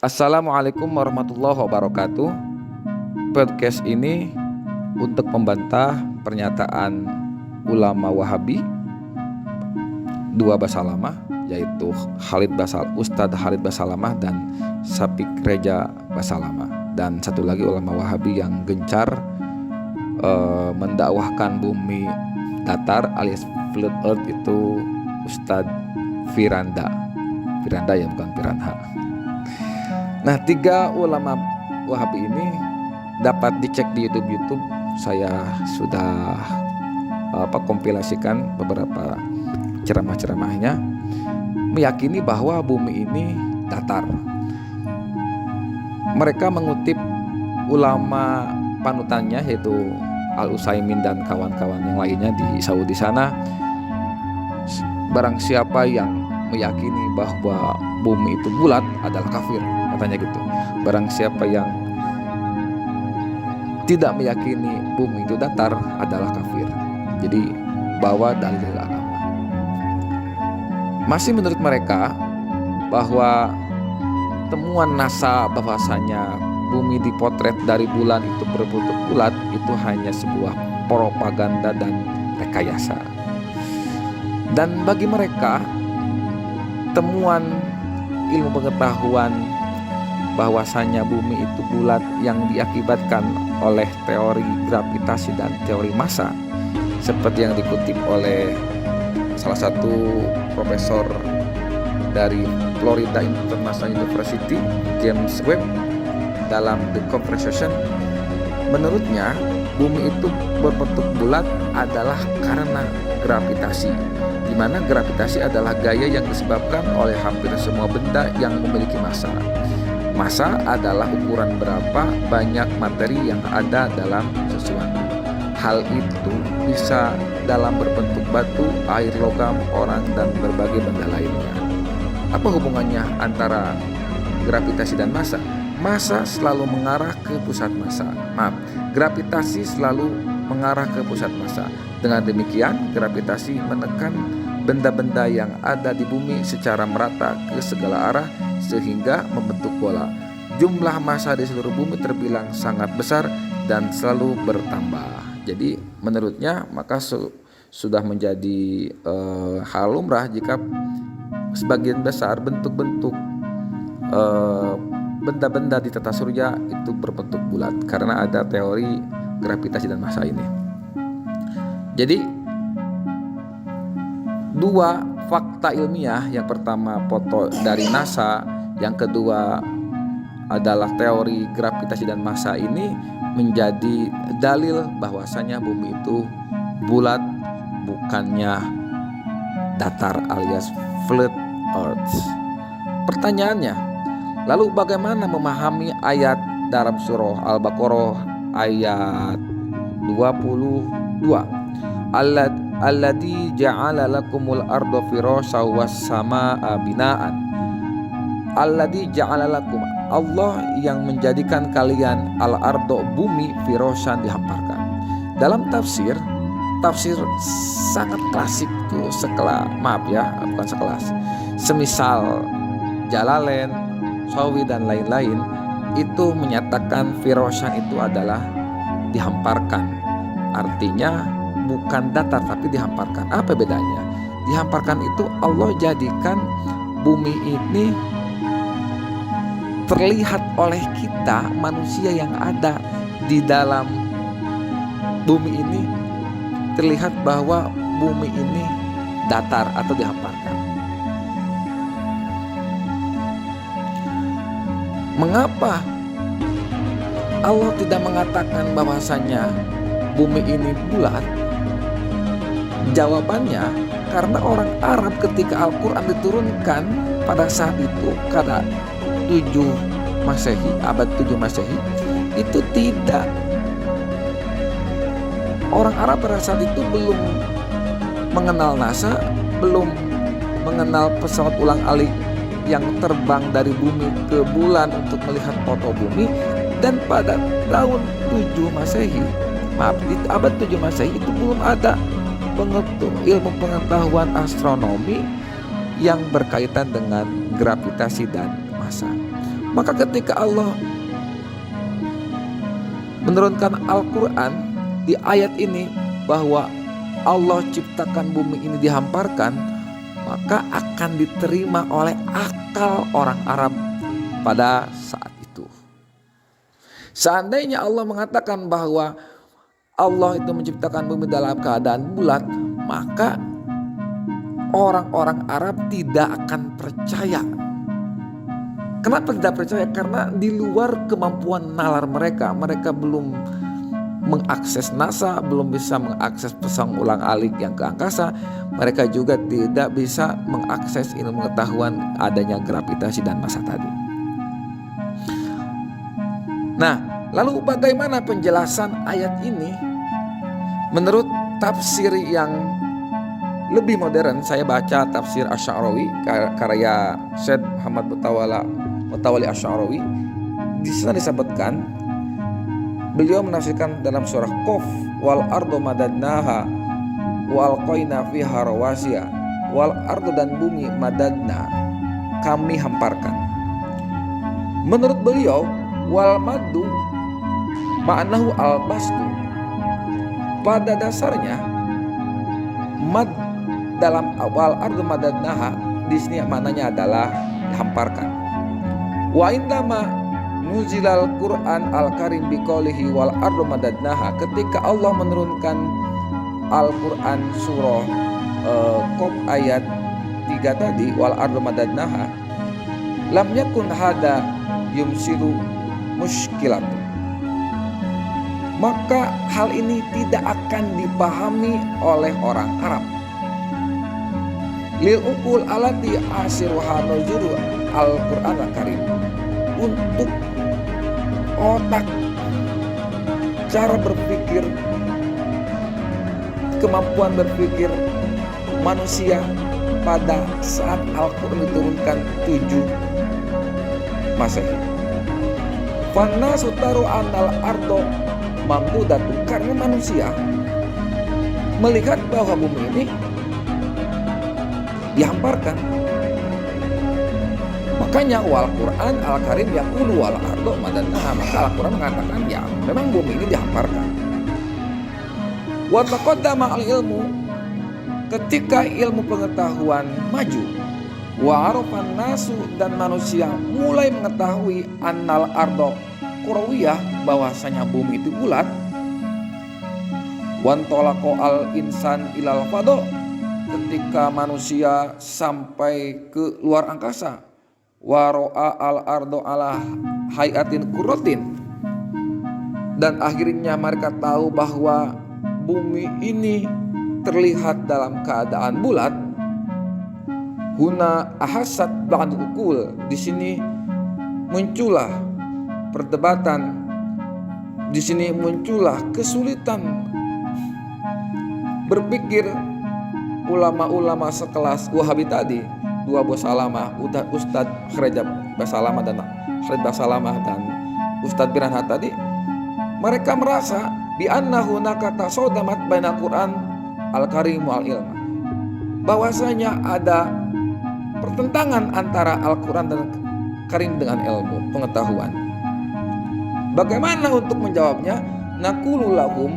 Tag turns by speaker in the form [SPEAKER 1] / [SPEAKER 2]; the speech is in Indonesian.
[SPEAKER 1] Assalamualaikum warahmatullahi wabarakatuh. Podcast ini untuk membantah pernyataan ulama Wahabi dua Basalamah, yaitu Ustadz Khalid Basalamah dan Syafiq Reja Basalamah, dan satu lagi ulama Wahabi yang gencar mendakwahkan bumi datar alias flat earth, itu Ustadz Firanda ya, bukan Piranha. Nah, tiga ulama Wahabi ini dapat dicek di YouTube. Saya sudah kompilasikan beberapa ceramah-ceramahnya, meyakini bahwa bumi ini datar. Mereka mengutip ulama panutannya, yaitu Al-Utsaimin dan kawan-kawan yang lainnya di Saudi sana. Barang siapa yang meyakini bahwa bumi itu bulat adalah kafir, katanya gitu. Barang siapa yang tidak meyakini bumi itu datar adalah kafir. Jadi bawa dalil agama. Masih menurut mereka bahwa temuan NASA bahwasanya bumi dipotret dari bulan itu berbentuk bulat itu hanya sebuah propaganda dan rekayasa. Dan bagi mereka, temuan ilmu pengetahuan bahwasanya bumi itu bulat yang diakibatkan oleh teori gravitasi dan teori massa, seperti yang dikutip oleh salah satu profesor dari Florida International University, James Webb, dalam The Conversation. Menurutnya, bumi itu berbentuk bulat adalah karena gravitasi, di mana gravitasi adalah gaya yang disebabkan oleh hampir semua benda yang memiliki massa. Massa adalah ukuran berapa banyak materi yang ada dalam sesuatu. Hal itu bisa dalam berbentuk batu, air, logam, orang, dan berbagai benda lainnya. Apa hubungannya antara gravitasi dan massa? Massa selalu mengarah ke pusat massa. Gravitasi selalu mengarah ke pusat massa. Dengan demikian, gravitasi menekan benda-benda yang ada di bumi secara merata ke segala arah sehingga membentuk bola. Jumlah massa di seluruh bumi terbilang sangat besar dan selalu bertambah. Jadi menurutnya maka sudah menjadi hal lumrah jika sebagian besar bentuk-bentuk benda-benda di tata surya itu berbentuk bulat karena ada teori gravitasi dan massa ini. Jadi dua fakta ilmiah, yang pertama foto dari NASA, yang kedua adalah teori gravitasi dan massa, ini menjadi dalil bahwasanya bumi itu bulat, bukannya datar alias flat earth. Pertanyaannya, lalu bagaimana memahami ayat dalam surah Al-Baqarah ayat 22? Alladzi ja'ala lakumul arda firasya was samaa binaan. Alladzi ja'ala lakum, Allah yang menjadikan kalian al-ardo, bumi, firasyan, dihamparkan. Dalam tafsir sangat klasik tuh, semisal Jalalain, Sawi dan lain-lain, itu menyatakan firasyan itu adalah dihamparkan. Artinya bukan datar tapi dihamparkan. Apa bedanya? Dihamparkan itu Allah jadikan bumi ini terlihat oleh kita manusia yang ada di dalam bumi ini, terlihat bahwa bumi ini datar atau dihamparkan. Mengapa Allah tidak mengatakan bahwasanya bumi ini bulat? Jawabannya, karena orang Arab ketika Al-Quran diturunkan pada saat itu, pada 7 Masehi, abad 7 Masehi, itu tidak. Orang Arab pada saat itu belum mengenal NASA, belum mengenal pesawat ulang-alik yang terbang dari bumi ke bulan untuk melihat foto bumi. Dan pada tahun 7 Masehi, di abad 7 Masehi itu belum ada ilmu pengetahuan astronomi yang berkaitan dengan gravitasi dan massa. Maka ketika Allah menurunkan Al-Quran di ayat ini bahwa Allah ciptakan bumi ini dihamparkan, maka akan diterima oleh akal orang Arab pada saat itu. Seandainya Allah mengatakan bahwa Allah itu menciptakan bumi dalam keadaan bulat, maka orang-orang Arab tidak akan percaya. Kenapa tidak percaya? Karena di luar kemampuan nalar mereka. Mereka belum mengakses NASA, belum bisa mengakses pesawat ulang-alik yang ke angkasa. Mereka juga tidak bisa mengakses ilmu pengetahuan adanya gravitasi dan massa tadi. Nah, lalu bagaimana penjelasan ayat ini? Menurut tafsir yang lebih modern, saya baca tafsir Asy'arawi karya Syekh Muhammad Mutawalli Asy'arawi. Di sana disebutkan, beliau menafsirkan dalam surah Qaf, wal ardu madadnaha wal qaina fiha rawasiya, wal ardu dan bumi madadna, kami hamparkan. Menurut beliau, wal maddu ma'nahu al basdu. Pada dasarnya mad dalam awal ardu madadnaha di sini maknanya adalah dihamparkan. Wa indama nuzilal Quran al-Karim biqaulihi wal ardu madadnaha, ketika Allah menurunkan Al-Quran surah Qaf ayat 3 tadi, wal ardu madadnaha, lam yakun hada yumsilu mushkilatun, maka hal ini tidak akan dipahami oleh orang Arab. Lil uqul alati asiruha nuzuru Al-Quran al-Karim, untuk otak, cara berpikir, kemampuan berpikir manusia pada saat Al-Quran diturunkan 7 Masehi. Fanna sutaru anal ardo mamdudatun, karena manusia melihat bahwa bumi ini dihamparkan. Makanya wal Quran al-Karim yaqulu wal ardo madadnaha, maka Al-Quran mengatakan ya memang bumi ini dihamparkan. Wa taqaddama al-ilmu, ketika ilmu pengetahuan maju, wa arafan nasu, dan manusia mulai mengetahui annal ardo kurawiyah, bahwasanya bumi itu bulat, wan tolako al insan ilal fado, ketika manusia sampai ke luar angkasa, waro'a al ardo ala hayatin kurotin, dan akhirnya mereka tahu bahwa bumi ini terlihat dalam keadaan bulat. Huna ahasat ba'd ukul, di sini muncullah perdebatan, di sini muncullah kesulitan berpikir ulama-ulama sekelas Wahabi tadi, dua Basalamah, Ustadz Kharejab Basalamah dan Khalid Basalamah dan Ustadz Biranhat tadi. Mereka merasa bi annahu nakata sodamat bainal Quran al-Karim wal ilma, bahwasanya ada pertentangan antara Al-Quran dan Karim dengan ilmu pengetahuan. Bagaimana untuk menjawabnya? Naqulu lahum,